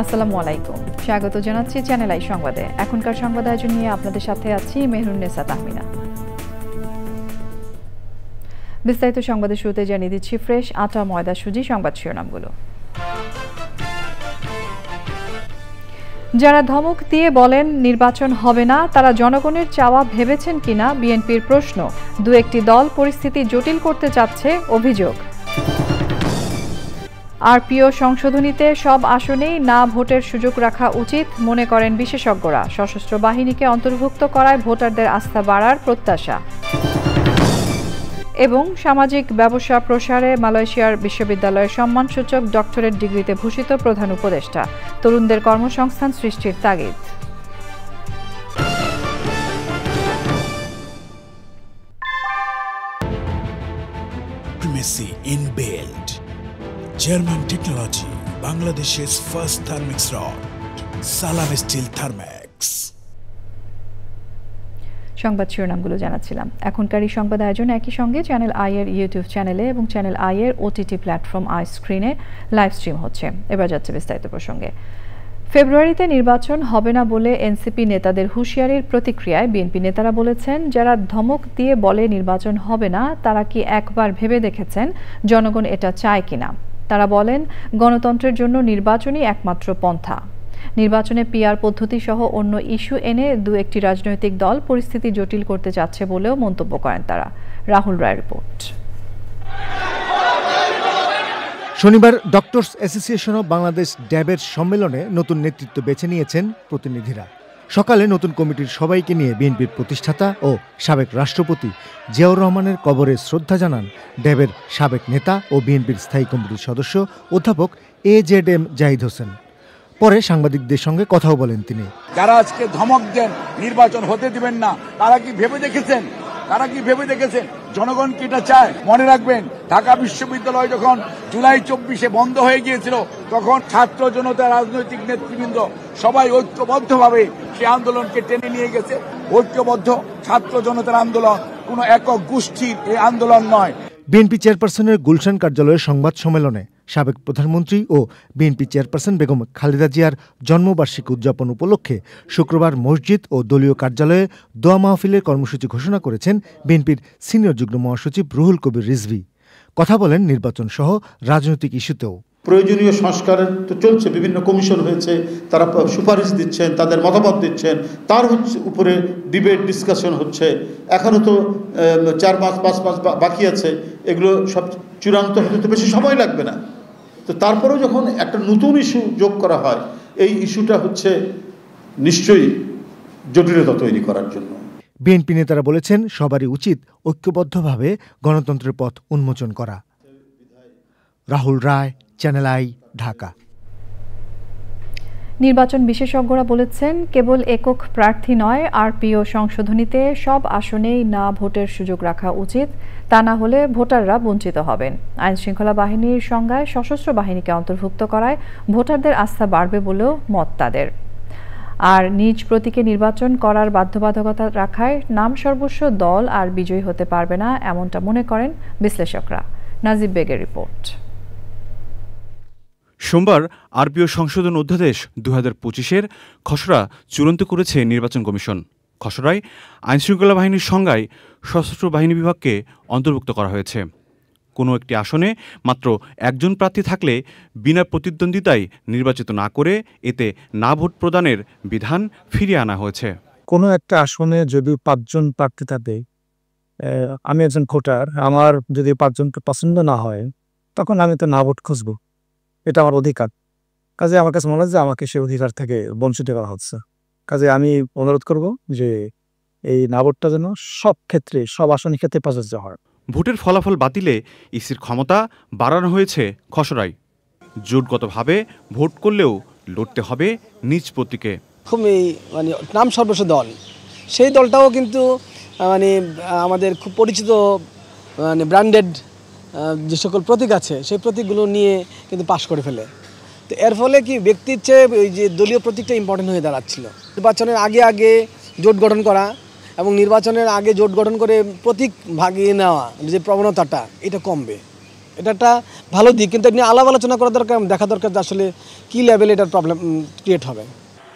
আসসালামু আলাইকুম, স্বাগত জানাচ্ছি চ্যানেল আই সংবাদে। এখনকার সংবাদ আয়োজন নিয়ে আপনাদের সাথে আছি মেহরুন্নেসা তাহমিনা। বিস্তারিত সংবাদের শুরুতে জানিয়ে দিচ্ছি ফ্রেশ আটা ময়দা সুজি সংবাদ শিরোনামগুলো। যারা ধমক দিয়ে বলেন নির্বাচন হবে না, তারা জনগণের চাওয়া ভেবেছেন কিনা বিএনপির প্রশ্ন। দু একটি দল পরিস্থিতি জটিল করতে চাচ্ছে অভিযোগ। আরপিও সংশোধনীতে সব আসনেই না ভোটের সুযোগ রাখা উচিত মনে করেন বিশেষজ্ঞরা। সশস্ত্র বাহিনীকে অন্তর্ভুক্ত করায় ভোটারদের আস্থা বাড়ার প্রত্যাশা। এবং সামাজিক ব্যবসা প্রসারে মালয়েশিয়ার বিশ্ববিদ্যালয়ের সম্মানসূচক ডক্টরেট ডিগ্রিতে ভূষিত প্রধান উপদেষ্টা। তরুণদের কর্মসংস্থান সৃষ্টির তাগিদ। German technology, Bangladesh's first thermix rod, Salam Steel Thermax. সংবাদ শিরোনামগুলো জানাচ্ছিলাম। এখনকার এই সংবাদ আয়োজন একই সঙ্গে চ্যানেল আই এর ইউটিউব চ্যানেলে এবং চ্যানেল আই এর ওটিটি প্ল্যাটফর্ম আই স্ক্রিনে লাইভ স্ট্রিম হচ্ছে। এবার যাচ্ছে বিস্তারিত প্রসঙ্গে। ফেব্রুয়ারিতে নির্বাচন হবে না বলে এনসিপি নেতাদের হুঁশিয়ারির প্রতিক্রিয়ায় বিএনপি নেতারা বলেছেন, যারা ধমক দিয়ে বলে নির্বাচন হবে না, তারা কি একবার ভেবে দেখেছেন জনগণ এটা চায় কিনা? তারা বলেন, গণতন্ত্রের জন্য নির্বাচনই একমাত্র পন্থা। নির্বাচনে পিআর পদ্ধতি সহ অন্য ইস্যু এনে দু একটি রাজনৈতিক দল পরিস্থিতি জটিল করতে যাচ্ছে বলেও মন্তব্য করেন তারা। রাহুল রায় রিপোর্ট। শনিবার ডক্টরস অ্যাসোসিয়েশন অব বাংলাদেশ ড্যাবের সম্মেলনে নতুন নেতৃত্ব বেছে নিয়েছেন প্রতিনিধিরা। সকালে নতুন কমিটির সবাইকে নিয়ে বিএনপির প্রতিষ্ঠাতা ও সাবেক রাষ্ট্রপতি জিয়াউর রহমানের কবরে শ্রদ্ধা জানান ড্যাবের সাবেক নেতা ও বিএনপির স্থায়ী কমিটির সদস্য অধ্যাপক AZM জাহিদ হোসেন। পরে সাংবাদিকদের সঙ্গে কথাও বলেন তিনি। যারা আজকে ধমক দেন নির্বাচন হতে দিবেন না, তারা কি ভেবে দেখেছেন জনগণ কি এটা চায়? মনে রাখবেন, ঢাকা বিশ্ববিদ্যালয় যখন জুলাই 24-এ বন্ধ হয়ে গিয়েছিল, তখন ছাত্র জনতা, রাজনৈতিক নেতৃবৃন্দ সবাই ঐক্যবদ্ধভাবে সেই আন্দোলনকে টেনে নিয়ে গেছে। ঐক্যবদ্ধ ছাত্র জনতার আন্দোলন, কোনো একক গোষ্ঠীর এই আন্দোলন নয়। বিএনপি চেয়ারপারসনের গুলশান কার্যালয়ের সংবাদ সম্মেলনে সাবেক প্রধানমন্ত্রী ও বিএনপি চেয়ারপারসন বেগম খালেদা জিয়ার জন্মবার্ষিকী উদযাপন উপলক্ষে শুক্রবার মসজিদ ও দলীয় কার্যালয়ে দোয়া মাহফিলের কর্মসূচি ঘোষণা করেছেন বিএনপির সিনিয়র যুগ্ম মহাসচিব রুহুল কবির রিজভী। কথা বলেন নির্বাচন সহ রাজনৈতিক ইস্যুতেও। প্রয়োজনীয় সংস্কারের তো চলছে, বিভিন্ন কমিশন হয়েছে, তারা সুপারিশ দিচ্ছেন, তাদের মতামত দিচ্ছেন, তার উপরে ডিবেট ডিসকাশন হচ্ছে। এখনও তো 4-5 মাস বাকি আছে, এগুলো সব চূড়ান্ত হতে তো বেশি সময় লাগবে না। তো তারপরেও যখন একটা নতুন ইস্যু যোগ করা হয়, এই ইস্যুটা হচ্ছে নিশ্চয়ই জটিলতা তৈরি করার জন্য। বিএনপি নেতারা বলেছেন, সবারই উচিত ঐক্যবদ্ধভাবে গণতন্ত্রের পথ উন্মোচন করা। রাহুল রায়, চ্যানেল আই, ঢাকা। নির্বাচন বিশেষজ্ঞরা বলেছেন, কেবল একক প্রার্থী নয়, আরপিও সংশোধনীতে সব আসনেই না ভোটের সুযোগ রাখা উচিত। তা না হলে ভোটাররা বঞ্চিত হবেন। আইন শৃঙ্খলা বাহিনীর সংজ্ঞায় সশস্ত্র বাহিনীকে অন্তর্ভুক্ত করায় ভোটারদের আস্থা বাড়বে বলেও মত তাদের। আর নিজ প্রতীকে নির্বাচন করার বাধ্যবাধকতা রাখায় নাম সর্বস্ব দল আর বিজয়ী হতে পারবে না, এমনটা মনে করেন বিশ্লেষকরা। নাজিব বেগের রিপোর্ট। সোমবার আরপিও সংশোধন অধ্যাদেশ 2025-এর খসড়া চূড়ান্ত করেছে নির্বাচন কমিশন। খসড়ায় আইনশৃঙ্খলা বাহিনীর সংজ্ঞায় সশস্ত্র বাহিনী বিভাগকে অন্তর্ভুক্ত করা হয়েছে। কোনো একটি আসনে মাত্র একজন প্রার্থী থাকলে বিনা প্রতিদ্বন্দ্বিতায় নির্বাচিত না করে এতে না ভোট প্রদানের বিধান ফিরিয়ে আনা হয়েছে। কোনো একটা আসনে যদি 5 জন প্রার্থী থাকে, আমি একজন ভোটার, আমার যদি 5 জনকে পছন্দ না হয়, তখন আমি তো না ভোট খুঁজবো। এটা আমার অধিকার। কাজে আমার কাছে মনে হয় যে আমাকে সেই অধিকার থেকে বঞ্চিত করা হচ্ছে। কাজে আমি অনুরোধ করব যে এই না ভোটটা যেন সব ক্ষেত্রে, সব আসনের ক্ষেত্রে প্রযোজ্য হয়। ভোটের ফলাফল বাতিলে ইসির ক্ষমতা বাড়ানো হয়েছে খসড়ায়। জোটগতভাবে ভোট করলেও লড়তে হবে নিজ প্রতীকে। খুবই নাম সর্বস্ব দল, সেই দলটাও কিন্তু আমাদের খুব পরিচিত ব্র্যান্ডেড যে সকল প্রতীক আছে, সেই প্রতীকগুলো নিয়ে কিন্তু পাশ করে ফেলে। তো এর ফলে কি ব্যক্তির চেয়ে ওই যে দলীয় প্রতীকটা ইম্পর্টেন্ট হয়ে দাঁড়াচ্ছিল। নির্বাচনের আগে জোট গঠন করা এবং নির্বাচনের আগে জোট গঠন করে প্রতীক ভাগিয়ে নেওয়া যে প্রবণতাটা, এটা কমবে। এটা একটা ভালো দিক, কিন্তু এটা নিয়ে আলাপ আলোচনা করা দরকার, দেখা দরকার যে আসলে কী লেভেলে এটার প্রবলেম ক্রিয়েট হবে।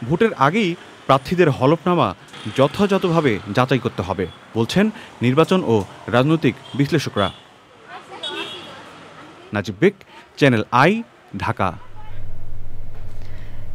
ভোটের আগেই প্রার্থীদের হলফনামা যথাযথভাবে যাচাই করতে হবে বলছেন নির্বাচন ও রাজনৈতিক বিশ্লেষকরা। নাজিব বেগ, চ্যানেল আই, ঢাকা।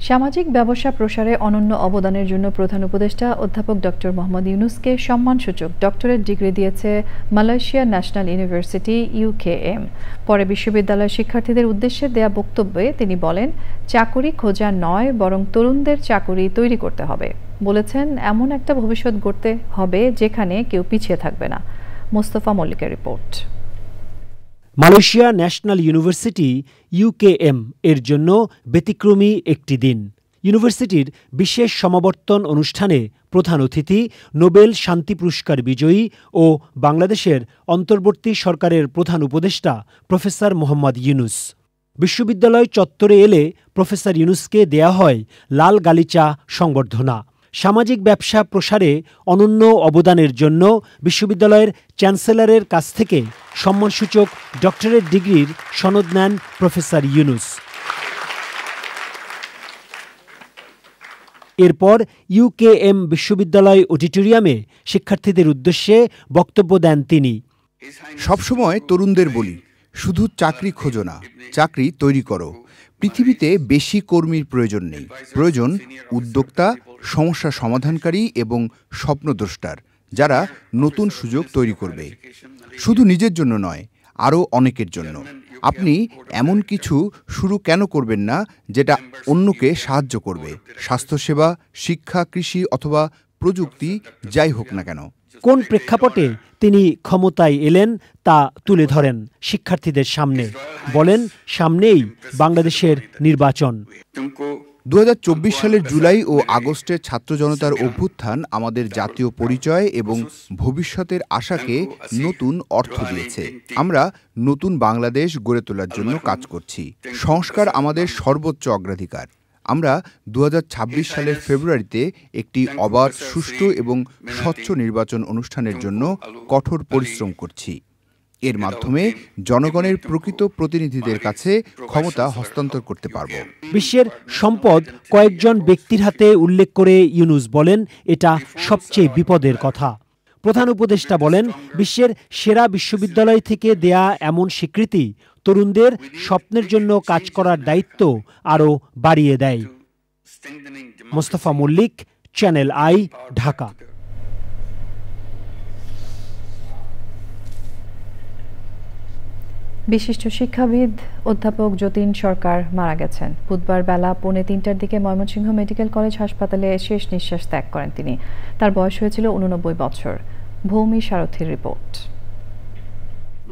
সামাজিক ব্যবসা প্রসারে অনন্য অবদানের জন্য প্রধান উপদেষ্টা অধ্যাপক ডক্টর মোহাম্মদ ইউনূসকে সম্মানসূচক ডক্টরেট ডিগ্রি দিয়েছে মালয়েশিয়া ন্যাশনাল ইউনিভার্সিটি UKM। পরে বিশ্ববিদ্যালয়ের শিক্ষার্থীদের উদ্দেশ্যে দেয়া বক্তব্যে তিনি বলেন, চাকরি খোঁজা নয় বরং তরুণদের চাকরি তৈরি করতে হবে। বলেছেন, এমন একটা ভবিষ্যৎ গড়তে হবে যেখানে কেউ পিছিয়ে থাকবে না। মোস্তফা মল্লিকের report. Malaysia national university UKM এর জন্য ব্যতিক্রমী একটি দিন। ইউনিভার্সিটির বিশেষ সমাবর্তন অনুষ্ঠানে প্রধান অতিথি নোবেল শান্তি পুরস্কার বিজয়ী ও বাংলাদেশের অন্তর্বর্তী সরকারের প্রধান উপদেষ্টা প্রফেসর মোহাম্মদ ইউনূস। বিশ্ববিদ্যালয় চত্বরে এলে প্রফেসর ইউনূসকে দেয়া হয় লাল গালিচা সংবর্ধনা। সামাজিক ব্যবসা প্রসারে অনন্য অবদানের জন্য বিশ্ববিদ্যালয়ের চ্যান্সেলরের কাছ থেকে সম্মানসূচক ডক্টরেট ডিগ্রির সনদ নেন প্রফেসর ইউনূস। এরপর UKM বিশ্ববিদ্যালয় অডিটোরিয়ামে শিক্ষার্থীদের উদ্দেশ্যে বক্তব্য দেন তিনি। সবসময় তরুণদের বলি, শুধু চাকরি খোঁজো না, চাকরি তৈরি করো। পৃথিবীতে বেশি কর্মীর প্রয়োজন নেই, প্রয়োজন উদ্যোক্তা, সমস্যা সমাধানকারী এবং স্বপ্নদ্রষ্টার, যারা নতুন সুযোগ তৈরি করবে। শুধু নিজের জন্য নয়, আরও অনেকের জন্য। আপনি এমন কিছু শুরু কেন করবেন না যেটা অন্যকে সাহায্য করবে? স্বাস্থ্যসেবা, শিক্ষা, কৃষি অথবা প্রযুক্তি, যাই হোক না কেন। কোন প্রেক্ষাপটে তিনি ক্ষমতায় এলেন তা তুলে ধরেন শিক্ষার্থীদের সামনে। বলেন, সামনেই বাংলাদেশের নির্বাচন। 2024 সালের জুলাই ও আগস্টের ছাত্র জনতার অভ্যুত্থান আমাদের জাতীয় পরিচয় এবং ভবিষ্যতের আশাকে নতুন অর্থ দিয়েছে। আমরা নতুন বাংলাদেশ গড়ে তোলার জন্য কাজ করছি। সংস্কার আমাদের সর্বোচ্চ অগ্রাধিকার। আমরা 2026 সালের ফেব্রুয়ারিতে একটি অবাধ, সুষ্ঠু এবং স্বচ্ছ নির্বাচন অনুষ্ঠানের জন্য কঠোর পরিশ্রম করছি। এর মাধ্যমে জনগণের প্রকৃত প্রতিনিধিদের কাছে ক্ষমতা হস্তান্তর করতে পারব। বিশ্বের সম্পদ কয়েকজন ব্যক্তির হাতে উল্লেখ করে ইউনূস বলেন, এটা সবচেয়ে বিপদের কথা। প্রধান উপদেষ্টা বলেন, বিশ্বের সেরা বিশ্ববিদ্যালয় থেকে দেয়া এমন স্বীকৃতি তরুণদের স্বপ্নের জন্য কাজ করার দায়িত্ব আরও বাড়িয়ে দেয়। Mostafa Mallik, channel I, Dhaka. বিশিষ্ট শিক্ষাবিদ অধ্যাপক যতীন সরকার মারা গেছেন। বুধবার বেলা 2:45টার দিকে ময়মনসিংহ মেডিকেল কলেজ হাসপাতালে শেষ নিঃশ্বাস ত্যাগ করেন তিনি। তার বয়স হয়েছিল 89 বছর। ভৌমি সারথীর রিপোর্ট।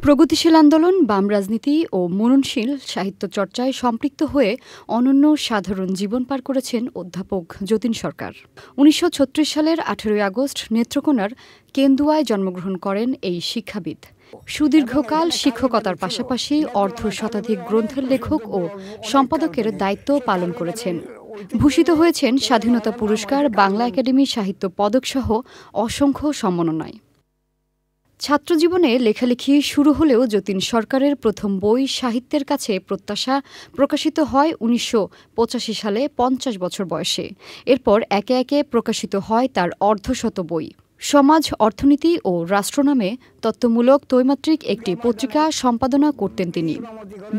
প্রগতিশীল আন্দোলন, বাম রাজনীতি ও মননশীল সাহিত্য চর্চায় সম্পৃক্ত হয়ে অনন্য সাধারণ জীবন পার করেছেন অধ্যাপক যতীন সরকার। 1936 সালের 18 আগস্ট নেত্রকোনার কেন্দুয়ায় জন্মগ্রহণ করেন এই শিক্ষাবিদ। সুদীর্ঘকাল শিক্ষকতার পাশাপাশি অর্ধশতাধিক গ্রন্থের লেখক ও সম্পাদকের দায়িত্ব পালন করেছেন। ভূষিত হয়েছেন স্বাধীনতা পুরস্কার, বাংলা একাডেমি সাহিত্য পদকসহ অসংখ্য সম্মাননায়। ছাত্রজীবনে লেখালেখি শুরু হলেও যতীন সরকারের প্রথম বই সাহিত্যের কাছে প্রত্যাশা প্রকাশিত হয় 1985 সালে 50 বছর বয়সে। এরপর একে একে প্রকাশিত হয় তার অর্ধশত বই। সমাজ, অর্থনীতি ও রাষ্ট্র নামে তত্ত্বমূলক ত্রৈমাত্রিক একটি পত্রিকা সম্পাদনা করতেন তিনি।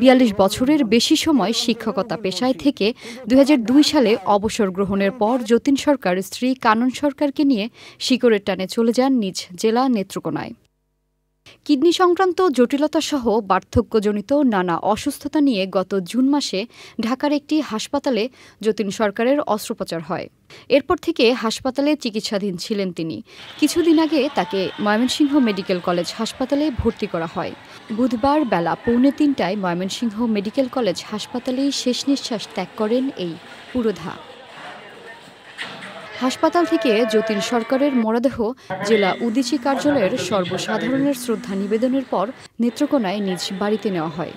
42 বছরের বেশি সময় শিক্ষকতা পেশায় থেকে 2002 সালে অবসর গ্রহণের পর যতীন সরকার স্ত্রী কানন সরকারকে নিয়ে শিকড়ের টানে চলে যান নিজ জেলা নেত্রকোনায়। কিডনি সংক্রান্ত জটিলতাসহ বার্ধক্যজনিত নানা অসুস্থতা নিয়ে গত জুন মাসে ঢাকার একটি হাসপাতালে যতীন সরকারের অস্ত্রোপচার হয়। এরপর থেকে হাসপাতালে চিকিৎসাধীন ছিলেন তিনি। কিছুদিন আগে তাকে ময়মনসিংহ মেডিকেল কলেজ হাসপাতালে ভর্তি করা হয়। বুধবার বেলা 2:45টায় ময়মনসিংহ মেডিকেল কলেজ হাসপাতালেই শেষ নিঃশ্বাস ত্যাগ করেন এই পুরোধা। হাসপাতাল থেকে যতীন সরকারের মরদেহ জেলা উদীচী কার্যালয়ের সর্বসাধারণের শ্রদ্ধা নিবেদনের পর নেত্রকোনায় নিজ বাড়িতে নেওয়া হয়।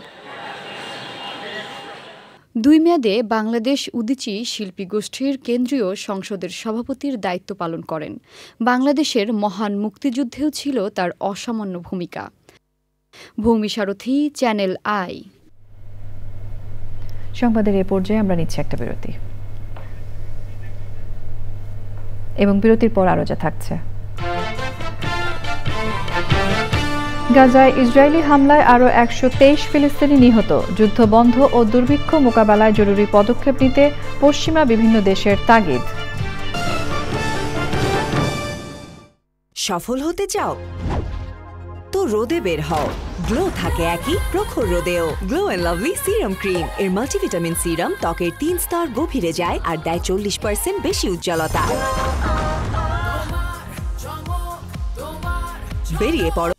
2 মেয়াদে বাংলাদেশ উদীচী শিল্পী গোষ্ঠীর কেন্দ্রীয় সংসদের সভাপতির দায়িত্ব পালন করেন। বাংলাদেশের মহান মুক্তিযুদ্ধেও ছিল তার অসামান্য ভূমিকা। ভূমি সারথী, চ্যানেল আই। সংবাদের এ পর্যায়ে আমরা নিচ্ছি একটা বিরতি, এবং বিরতির পর আরো যা থাকছে। গাজায় ইসরায়েলি হামলায় আরও 123 ফিলিস্তিনি নিহত। যুদ্ধ বন্ধ ও দুর্ভিক্ষ মোকাবেলায় জরুরি পদক্ষেপ নিতে পশ্চিমা বিভিন্ন দেশের তাগিদ। সফল হতে চাও তো রোদে বের হও। গ্লো থাকে একই প্রখর রোদেও। Glow and lovely serum cream এর মাল্টিভিটামিন সিরাম ত্বকের 3 স্তর গভীরে যায় আর দেয় 40% বেশি উজ্জ্বলতা। বেরিয়ে পড়ো।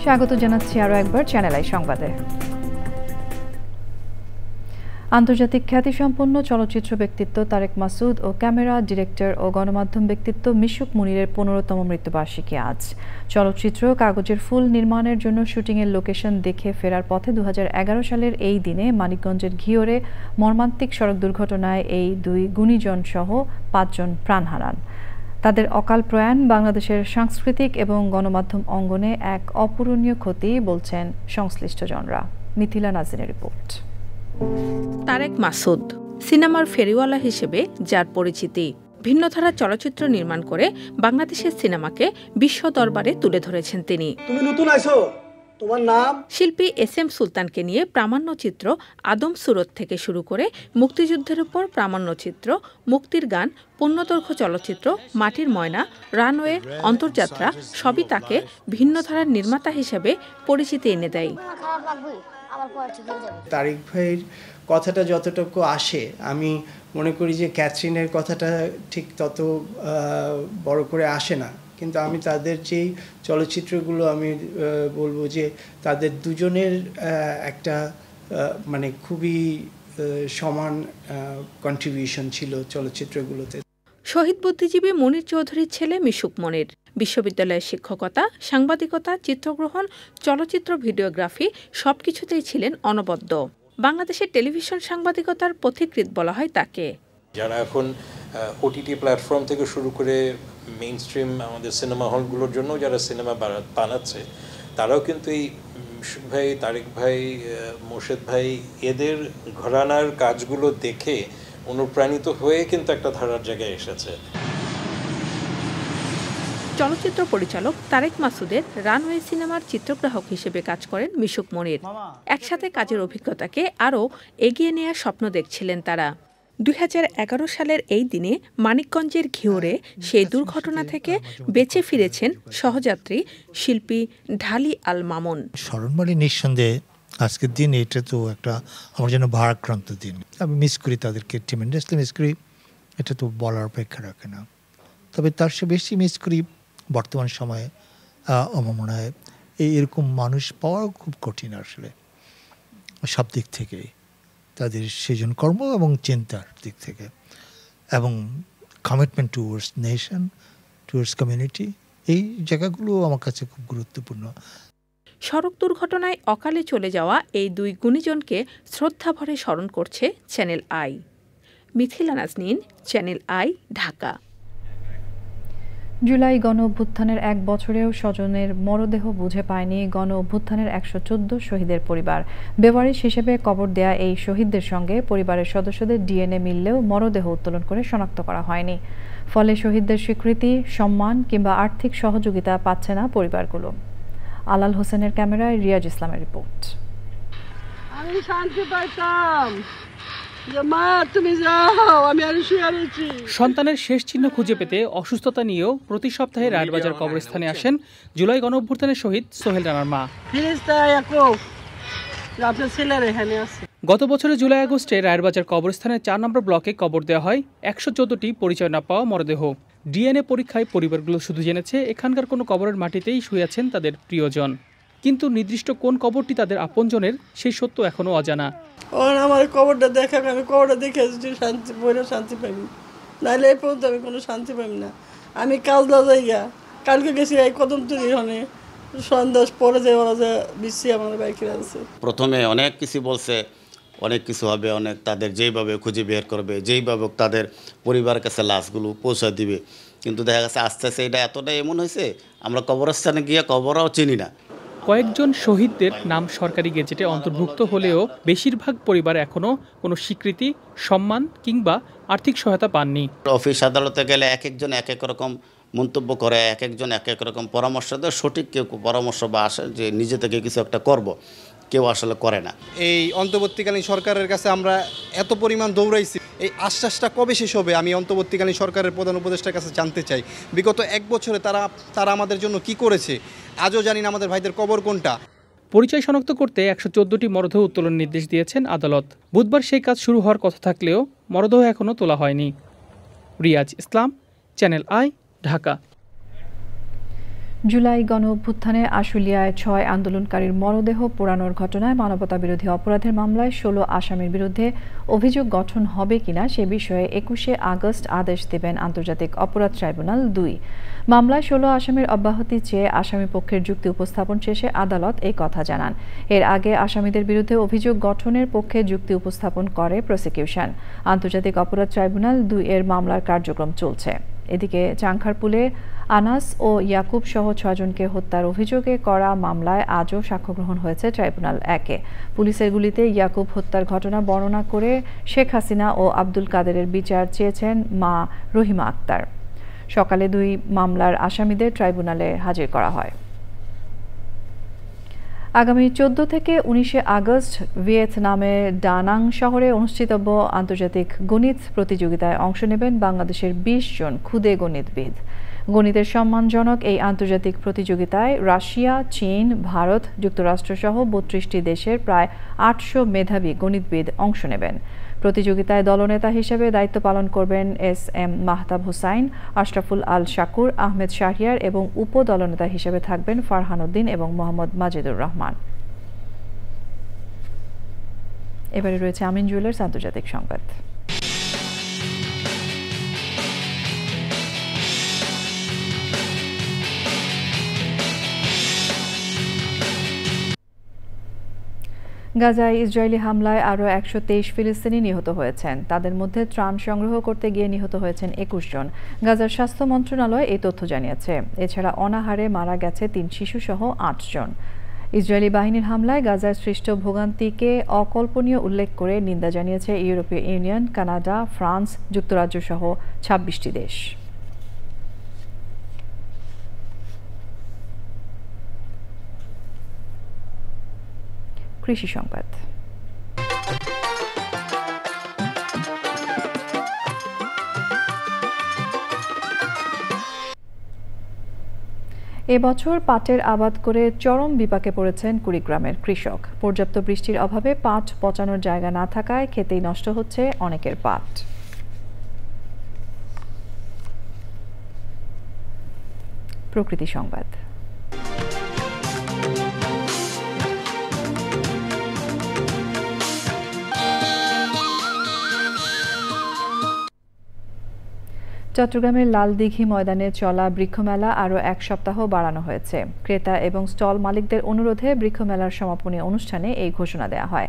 স্বাগত জানাচ্ছি আরও একবার চ্যানেল আই সংবাদে। আন্তর্জাতিক খ্যাতিসম্পন্ন চলচ্চিত্র ব্যক্তিত্ব তারেক মাসুদ ও ক্যামেরা ডিরেক্টর ও গণমাধ্যম ব্যক্তিত্ব মিশুক মুনিরের 15তম মৃত্যুবার্ষিকী আজ। চলচ্চিত্র কাগজের ফুল নির্মাণের জন্য শুটিংয়ের লোকেশন দেখে ফেরার পথে 2011 সালের এই দিনে মানিকগঞ্জের ঘিওরে মর্মান্তিক সড়ক দুর্ঘটনায় এই দুই গুণীজন সহ 5 জন প্রাণ হারান। তাদের অকাল প্রয়াণ বাংলাদেশের সাংস্কৃতিক এবং গণমাধ্যম অঙ্গনে এক অপূরণীয় ক্ষতি বলছেন সংশ্লিষ্টজনরা। মিথিলা নাজিনের রিপোর্ট। তারেক মাসুদ সিনেমার ফেরিওয়ালা হিসেবে যার পরিচিতি, ভিন্নধারা চলচ্চিত্র নির্মাণ করে বাংলাদেশের সিনেমাকে বিশ্ব দরবারে তুলে ধরেছেন তিনি। তুমি নতুন আইছো, তোমার নাম? শিল্পী SM সুলতানকে নিয়ে প্রামাণ্যচিত্র আদম সুরত থেকে শুরু করে মুক্তিযুদ্ধের উপর প্রামাণ্যচিত্র, মুক্তির গান, পূর্ণদৈর্ঘ্য চলচ্চিত্র, মাটির ময়না, রানওয়ে, অন্তর্যাত্রা সবই তাকে ভিন্নধারার নির্মাতা হিসেবে পরিচিতি এনে দেয়। তারেক ভাইয়ের কথাটা যতটুকু আসে, আমি মনে করি যে ক্যাথরিনের কথাটা ঠিক তত বড় করে আসে না, কিন্তু আমি তাদের যেই চলচ্চিত্রগুলো আমি বলবো যে তাদের দুজনের একটা মানে খুবই সমান কন্ট্রিবিউশন ছিল চলচ্চিত্রগুলোতে। শহীদ বুদ্ধিজীবী মনির চৌধুরীর ছেলে মিশুক মনির বিশ্ববিদ্যালয়ের শিক্ষকতা, সাংবাদিকতা, চিত্রগ্রহণ, চলচ্চিত্র, ভিডিওগ্রাফি সবকিছুতেই ছিলেন অনবদ্য। বাংলাদেশের টেলিভিশন সাংবাদিকতার পথিকৃৎ বলা হয় তাকে। যারা এখন OTT প্ল্যাটফর্ম থেকে শুরু করে মেইন স্ট্রিম আমাদের সিনেমা হলগুলোর জন্য যারা সিনেমা বানাচ্ছে, তারাও কিন্তু এই মিশুক ভাই, তারেক ভাই, মোর্শেদ ভাই এদের ঘরানার কাজগুলো দেখে অনুপ্রাণিত হয়ে কিন্তু একটা ধারার জায়গায় এসেছে। চলচ্চিত্র পরিচালক তারেক মাসুদের রানওয়ে সিনেমার চিত্রগ্রাহক হিসেবে কাজ করেন মিশুক মনির। একসাথে কাজের অভিজ্ঞতাকে আরও এগিয়ে নেওয়ার স্বপ্ন দেখছিলেন তারা। 2011 সালের এই দিনে মানিকগঞ্জের ঘিওরে সেই দুর্ঘটনা থেকে বেঁচে ফিরেছেন সহযাত্রী শিল্পী ঢালি আল মামুন। স্মরণবাড়ি নিঃসন্দেহে আজকের দিন এটা তো একটা আমার জন্য ভারাক্রান্ত দিন। আমি মিস করি তাদেরকে, ট্রিমেন্ডাসলি মিস করি, এটা তো বলার অপেক্ষা রাখে না। তবে তার চেয়ে বেশি মিস করি বর্তমান সময়ে আমার মনে হয় এরকম মানুষ পাওয়াও খুব কঠিন আসলে, সব দিক থেকে, তাদের সেজন কর্ম এবং চিন্তার দিক থেকে, এবং commitment towards nation, towards community, এই জায়গাগুলো আমার কাছে খুব গুরুত্বপূর্ণ। সড়ক দুর্ঘটনায় অকালে চলে যাওয়া এই দুই গুণীজনকে শ্রদ্ধাভরে স্মরণ করছে channel I. Mithila Nazneen, channel I, Dhaka. July গণ অভ্যুত্থানের 1 বছরেও স্বজনের মরদেহ বুঝে পায়নি গণ অভ্যুত্থানের 114 শহীদের পরিবার। বেওয়ারিশ হিসেবে কবর দেয়া এই শহীদদের সঙ্গে পরিবারের সদস্যদের DNA মিললেও মরদেহ উত্তোলন করে শনাক্ত করা হয়নি। ফলে শহীদদের স্বীকৃতি, সম্মান কিংবা আর্থিক সহযোগিতা পাচ্ছে না পরিবারগুলো। আলাল হোসেনের ক্যামেরায় রিয়াজ ইসলামের রিপোর্ট। আমি শান্তি পাইতাম, মা তুমি যাও, আমি আর শুয়ে আছি। সন্তানের শেষ চিহ্ন খুঁজে পেতে অসুস্থতা নিয়েও প্রতি সপ্তাহে রায়েরবাজার কবরস্থানে আসেন জুলাই গণঅভ্যুত্থানের শহীদ সোহেল রানার মা। গত বছরের জুলাই আগস্টে রায়েরবাজার কবরস্থানের 4 নম্বর ব্লকে কবর দেওয়া হয় 114টি পরিচয় না পাওয়া মরদেহ। DNA পরীক্ষায় পরিবারগুলো শুধু জেনেছে এখানকার কোনো কবরের মাটিতেই শুয়ে আছেন তাদের প্রিয়জন, কিন্তু নির্দিষ্ট কোন কবরটি তাদের আপনজনের সেই সত্য এখনো অজানা। আমার কবরটা দেখা, আমি কবরটা দেখে শান্তি পাইনি, নাহলে এই পর্যন্ত আমি কোনো শান্তি পাইনি না। আমি কাজলা যাইয়া কালকে গেছি এই কদম তুলি হনে, সন্ধ্যা পরে যে ওরা যে বিশ্রী আমার বাইকে আছে। প্রথমে অনেক কিছু বলছে, অনেক কিছু হবে, অনেক তাদের যেইভাবে খুঁজে বের করবে, যেইভাবে তাদের পরিবারের কাছে লাশগুলো পৌঁছে দিবে। কিন্তু দেখা গেছে আস্তে আস্তে এটা এতটাই এমন হয়েছে আমরা কবরস্থানে গিয়ে কবরও চিনি না। কয়েকজন শহীদদের নাম সরকারি গেজেটে অন্তর্ভুক্ত হলেও বেশিরভাগ পরিবার এখনও কোনো স্বীকৃতি, সম্মান কিংবা আর্থিক সহায়তা পাননি। অফিস আদালতে গেলে এক একজন এক এক রকম মন্তব্য করে, এক একজন এক এক রকম পরামর্শ দেয়। সঠিক কেউ পরামর্শ বা আসে যে নিজে থেকে কিছু একটা করব, কেউ আসলে করে না। এই অন্তর্বর্তীকালীন সরকারের কাছে আমরা এত পরিমাণ দৌড়াইছি, এই আশ্বাসটা কবে শেষ হবে আমি অন্তর্বর্তীকালীন সরকারের প্রধান উপদেষ্টার কাছে জানতে চাই। বিগত 1 বছরে তারা আমাদের জন্য কি করেছে, আজও জানি না আমাদের ভাইদের কবর কোনটা। পরিচয় শনাক্ত করতে 114টি মরদেহ উত্তোলন নির্দেশ দিয়েছেন আদালত। বুধবার সেই কাজ শুরু হওয়ার কথা থাকলেও মরদেহ এখনও তোলা হয়নি। রিয়াজ ইসলাম, চ্যানেল আই, ঢাকা। জুলাই গণ অভ্যুত্থানে আশুলিয়ায় 6 আন্দোলনকারীর মরদেহ পোড়ানোর ঘটনায় মানবতাবিরোধী অপরাধের মামলায় 16 আসামির বিরুদ্ধে অভিযোগ গঠন হবে কিনা সে বিষয়ে 21শে আগস্ট আদেশ দেবেন আন্তর্জাতিক অপরাধ ট্রাইব্যুনাল 2। মামলায় 16 আসামির অব্যাহতি চেয়ে আসামি পক্ষের যুক্তি উপস্থাপন শেষে আদালত এই কথা জানান। এর আগে আসামিদের বিরুদ্ধে অভিযোগ গঠনের পক্ষে যুক্তি উপস্থাপন করে প্রসিকিউশন। আন্তর্জাতিক অপরাধ ট্রাইব্যুনাল 2 এর মামলার কার্যক্রম চলছে। এদিকে চাংখারপুলে আনাস ও ইয়াকুব সহ 6 জনকে হত্যার অভিযোগে করা মামলায় আজও সাক্ষ্য গ্রহণ হয়েছে ট্রাইব্যুনাল 1-এ। পুলিশের গুলিতে ইয়াকুব হত্যার ঘটনা বর্ণনা করে শেখ হাসিনা ও আব্দুল কাদেরের বিচার চেয়েছেন মা রহিমা আক্তার। সকালে 2 মামলার আসামিদের ট্রাইব্যুনালে হাজির করা হয়। আগামী 14 থেকে 19শে আগস্ট ভিয়েতনামের ডানাং শহরে অনুষ্ঠিতব্য আন্তর্জাতিক গণিত প্রতিযোগিতায় অংশ নেবেন বাংলাদেশের 20 জন ক্ষুদে গণিতবিদ। গণিতের সম্মানজনক এই আন্তর্জাতিক প্রতিযোগিতায় রাশিয়া, চীন, ভারত, যুক্তরাষ্ট্র সহ 32টি দেশের প্রায় 800 মেধাবী গণিতবিদ অংশ নেবেন। প্রতিযোগিতায় দলনেতা হিসেবে দায়িত্ব পালন করবেন SM মাহতাব হোসাইন, আশরাফুল আল শাকুর, আহমেদ শাহরিয়ার এবং উপদলনেতা হিসেবে থাকবেন ফারহান উদ্দিন এবং মোহাম্মদ মাজিদুর রহমান। এবারে রয়েছে আমিন জুয়েলার্স আন্তর্জাতিক সংবাদ। গাজায় ইসরায়েলি হামলায় আরও 123 ফিলিস্তিনি নিহত হয়েছেন। তাদের মধ্যে ত্রাণ সংগ্রহ করতে গিয়ে নিহত হয়েছেন 21 জন। গাজার স্বাস্থ্য মন্ত্রণালয় এই তথ্য জানিয়েছে। এছাড়া অনাহারে মারা গেছে 3 শিশুসহ 8 জন। ইসরায়েলি বাহিনীর হামলায় গাজায় সৃষ্ট ভোগান্তিকে অকল্পনীয় উল্লেখ করে নিন্দা জানিয়েছে ইউরোপীয় ইউনিয়ন, কানাডা, ফ্রান্স, যুক্তরাজ্য সহ 26টি দেশ। কৃষি সংবাদ। এবছর পাটের আবাদ করে চরম বিপাকে পড়েছেন কুড়িগ্রামের কৃষক। পর্যাপ্ত বৃষ্টির অভাবে পাট পচানোর জায়গা না থাকায় খেতেই নষ্ট হচ্ছে অনেকের পাট। প্রকৃতি সংবাদ। চট্টগ্রামের লালদিঘি ময়দানে চলা বৃক্ষমেলা আরও 1 সপ্তাহ বাড়ানো হয়েছে। ক্রেতা এবং স্টল মালিকদের অনুরোধে বৃক্ষমেলার সমাপনী অনুষ্ঠানে এই ঘোষণা দেওয়া হয়।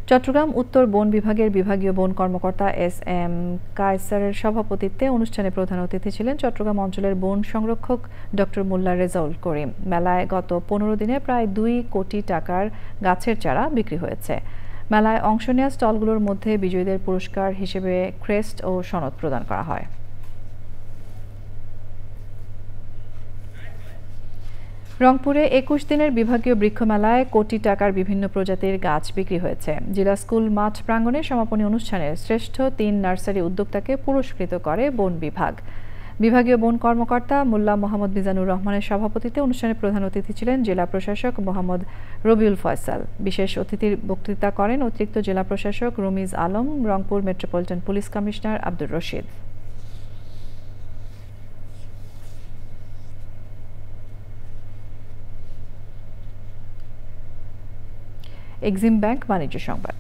চট্টগ্রাম উত্তর বন বিভাগের বিভাগীয় বন কর্মকর্তা SM কায়সারের সভাপতিত্বে অনুষ্ঠানে প্রধান অতিথি ছিলেন চট্টগ্রাম অঞ্চলের বন সংরক্ষক ডক্টর মোল্লা রেজাউল করিম। মেলায় গত 15 দিনে প্রায় 2 কোটি টাকার গাছের চারা বিক্রি হয়েছে। মেলায় অংশ নেওয়া স্টলগুলোর মধ্যে বিজয়ীদের পুরস্কার হিসেবে ক্রেস্ট ও সনদ প্রদান করা হয়। রংপুরে 21 দিনের বিভাগীয় বৃক্ষমেলায় কোটি টাকার বিভিন্ন প্রজাতির গাছ বিক্রি হয়েছে। জেলা স্কুল মাঠ প্রাঙ্গণে সমাপনী অনুষ্ঠানে শ্রেষ্ঠ 3 নার্সারি উদ্যোক্তাকে পুরস্কৃত করে বন বিভাগ। বিভাগীয় বন কর্মকর্তা মোল্লা মোহাম্মদ মিজানুর রহমানের সভাপতিত্বে অনুষ্ঠানে প্রধান অতিথি ছিলেন জেলা প্রশাসক মোহাম্মদ রবিউল ফয়সাল। বিশেষ অতিথির বক্তৃতা করেন অতিরিক্ত জেলা প্রশাসক Ramiz Alam, Rangpur metropolitan police commissioner Abdur Rashid. Exim bank বাণিজ্য সংবাদ।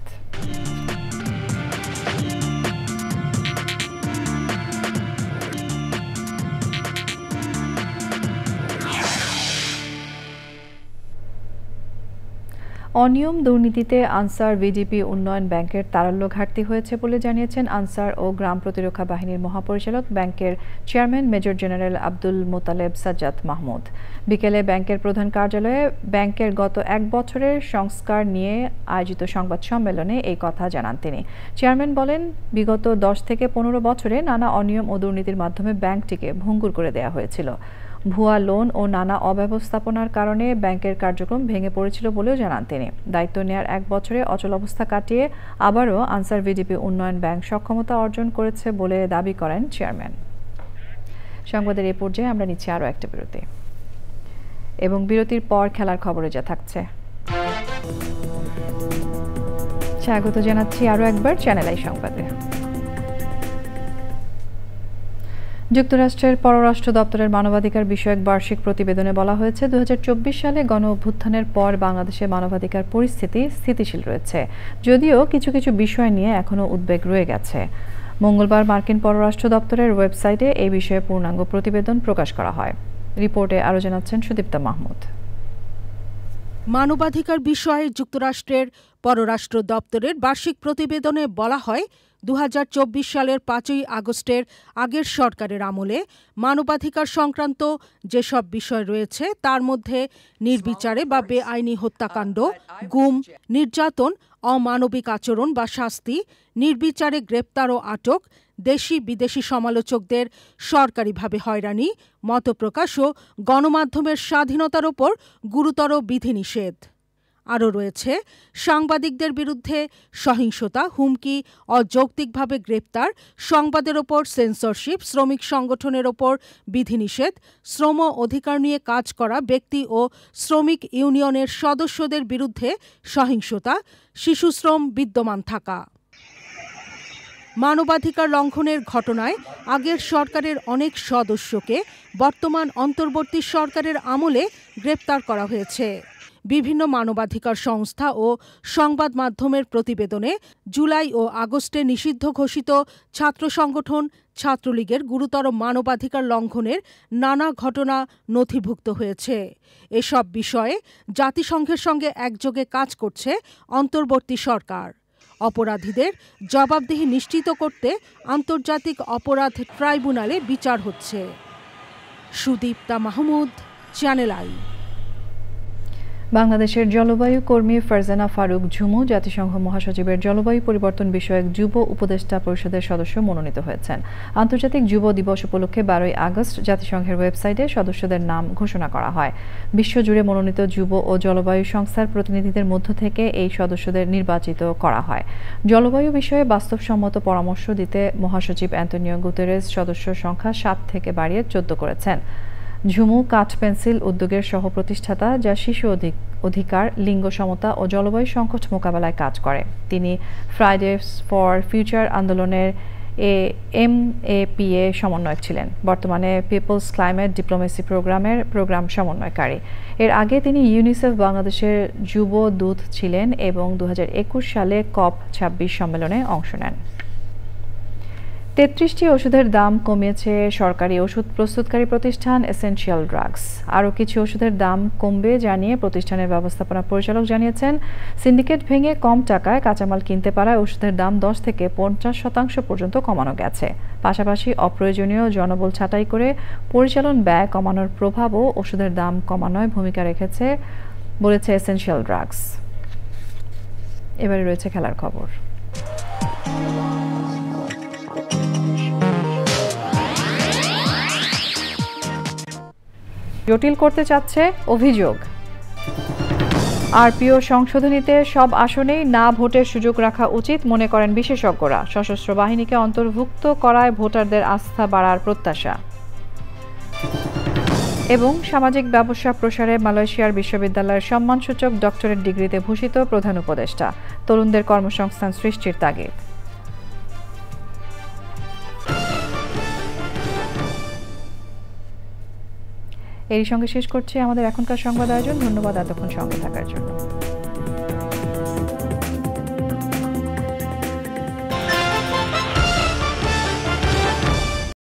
অনিয়ম দুর্নীতিতে আনসার ভিডিপি উন্নয়ন ব্যাংকের তারল্য ঘাটতি হয়েছে বলে জানিয়েছেন আনসার ও গ্রাম প্রতিরক্ষা বাহিনীর মহাপরিচালক ব্যাংকের chairman major general Abdul Motaleb Sajjad Mahmud. বিকেলে ব্যাংকের প্রধান কার্যালয়ে ব্যাংকের গত 1 বছরের সংস্কার নিয়ে আয়োজিত সংবাদ সম্মেলনে এই কথা জানান তিনি। চেয়ারম্যান বলেন, বিগত 10 থেকে 15 বছরে নানা অনিয়ম ও দুর্নীতির মাধ্যমে ব্যাংকটিকে ভঙ্গুর করে দেওয়া হয়েছিল। ভুয়া লোন ও নানা অব্যবস্থাপনার কারণে ব্যাংকের কার্যক্রম ভেঙে পড়েছিল বলেও জানান তিনি। দায়িত্ব নেয়ার 1 বছরে অচল অবস্থা কাটিয়ে আবারও আনসার ভিডিপি উন্নয়ন ব্যাংক সক্ষমতা অর্জন করেছে বলে দাবি করেন চেয়ারম্যান। সংবাদের এই পর্যায়ে আমরা নিচ্ছি আরও একটা বিরতি এবং বিরতির পর খেলার খবরে যা থাকছে। স্বাগত জানাচ্ছি আরও একবার চ্যানেল আই সংবাদে। যুক্তরাষ্ট্রের পররাষ্ট্র দপ্তরের মানবাধিকার বিষয়ক বার্ষিক প্রতিবেদনে বলা হয়েছে 2024 সালে গণ অভ্যুত্থানের পর বাংলাদেশে মানবাধিকার পরিস্থিতি স্থিতিশীল রয়েছে, যদিও কিছু কিছু বিষয় নিয়ে এখনও উদ্বেগ রয়ে গেছে। মঙ্গলবার মার্কিন পররাষ্ট্র দপ্তরের ওয়েবসাইটে এই বিষয়ে পূর্ণাঙ্গ প্রতিবেদন প্রকাশ করা হয়। রিপোর্টে আরও জানাচ্ছেন সুদীপ্তা মাহমুদ। মানবাধিকার বিষয়ে যুক্তরাষ্ট্রের পররাষ্ট্র দপ্তরের বার্ষিক প্রতিবেদনে বলা হয় 2024 সালের 5ই আগস্টের আগের সরকারের আমলে মানবাধিকার সংক্রান্ত যেসব বিষয় রয়েছে তার মধ্যে নির্বিচারে বা বেআইনি হত্যাকাণ্ড, গুম, নির্যাতন, অমানবিক আচরণ বা শাস্তি, নির্বিচারে গ্রেপ্তার ও আটক, দেশি বিদেশি সমালোচকদের সরকারিভাবে হয়রানি, মতপ্রকাশ ও গণমাধ্যমের স্বাধীনতার ওপর গুরুতর বিধিনিষেধ। আরও রয়েছে সাংবাদিকদের বিরুদ্ধে সহিংসতা, হুমকি, অযৌক্তিকভাবে গ্রেপ্তার, সংবাদের ওপর সেন্সরশিপ, শ্রমিক সংগঠনের ওপর বিধিনিষেধ, শ্রম অধিকার নিয়ে কাজ করা ব্যক্তি ও শ্রমিক ইউনিয়নের সদস্যদের বিরুদ্ধে সহিংসতা, শিশুশ্রম বিদ্যমান থাকা। মানবাধিকার লঙ্ঘনের ঘটনায় আগের সরকারের অনেক সদস্যকে বর্তমান অন্তর্বর্তী সরকারের আমলে গ্রেপ্তার করা হয়েছে। বিভিন্ন মানবাধিকার সংস্থা ও সংবাদ মাধ্যমের প্রতিবেদনে জুলাই ও আগস্টে নিষিদ্ধ ঘোষিত ছাত্র সংগঠন ছাত্রলীগের গুরুতর মানবাধিকার লঙ্ঘনের নানা ঘটনা নথিভুক্ত হয়েছে। এসব বিষয়ে জাতিসংঘের সঙ্গে একযোগে কাজ করছে অন্তর্বর্তী সরকার। অপরাধীদের জবাবদিহি নিশ্চিত করতে আন্তর্জাতিক অপরাধ ট্রাইব্যুনালে বিচার হচ্ছে। Sudipta Mahmud, channel I. বাংলাদেশের জলবায়ু কর্মী ফারজানা ফারুক ঝুমু জাতিসংঘ মহাসচিবের জলবায়ু পরিবর্তন বিষয়ক যুব উপদেষ্টা পরিষদের সদস্য মনোনীত হয়েছেন। আন্তর্জাতিক যুব দিবস উপলক্ষে 12ই আগস্ট জাতিসংঘের ওয়েবসাইটে সদস্যদের নাম ঘোষণা করা হয়। বিশ্বজুড়ে মনোনীত যুব ও জলবায়ু সংস্থার প্রতিনিধিদের মধ্য থেকে এই সদস্যদের নির্বাচিত করা হয়। জলবায়ু বিষয়ে বাস্তবসম্মত পরামর্শ দিতে মহাসচিব অ্যান্টোনিও গুতেরেস সদস্য সংখ্যা 7 থেকে বাড়িয়ে 14 করেছেন। ঝুমু কাঠ পেন্সিল উদ্যোগের সহ প্রতিষ্ঠাতা, যা শিশু অধিকার, লিঙ্গ সমতা ও জলবায়ু সংকট মোকাবেলায় কাজ করে। তিনি ফ্রাইডেস ফর ফিউচার আন্দোলনের MAPA সমন্বয়ক ছিলেন। বর্তমানে পিপলস ক্লাইমেট ডিপ্লোমেসি প্রোগ্রামের প্রোগ্রাম সমন্বয়কারী। এর আগে তিনি ইউনিসেফ বাংলাদেশের যুব দূত ছিলেন এবং 2021 সালে COP26 সম্মেলনে অংশ নেন। 33টি ওষুধের দাম কমিয়েছে সরকারি ওষুধ প্রস্তুতকারী প্রতিষ্ঠান এসেনশিয়াল ড্রাগস। আরও কিছু ওষুধের দাম কমবে জানিয়ে প্রতিষ্ঠানের ব্যবস্থাপনা পরিচালক জানিয়েছেন, সিন্ডিকেট ভেঙে কম টাকায় কাঁচামাল কিনতে পারায় ওষুধের দাম 10 থেকে 50% পর্যন্ত কমানো গেছে। পাশাপাশি অপ্রয়োজনীয় জনবল ছাঁটাই করে পরিচালন ব্যয় কমানোর প্রভাবও ওষুধের দাম কমানোয় ভূমিকা রেখেছে বলেছে এসেনশিয়াল ড্রাগস। এবারে রয়েছে খেলার খবর। জটিল করতে চাচ্ছে অভিযোগ। আরপিও সংশোধনীতে সব আসনেই না ভোটের সুযোগ রাখা উচিত মনে করেন বিশেষজ্ঞরা। সশস্ত্র বাহিনীকে অন্তর্ভুক্ত করায় ভোটারদের আস্থা বাড়ার প্রত্যাশা। এবং সামাজিক ব্যবসা প্রসারে মালয়েশিয়ার বিশ্ববিদ্যালয়ের সম্মানসূচক ডক্টরেট ডিগ্রিতে ভূষিত প্রধান উপদেষ্টা। তরুণদের কর্মসংস্থান সৃষ্টির তাগিদ। এরই সঙ্গে শেষ করছি আমাদের এখনকার সংবাদ আয়োজন। ধন্যবাদ এতক্ষণ সঙ্গে থাকার জন্য।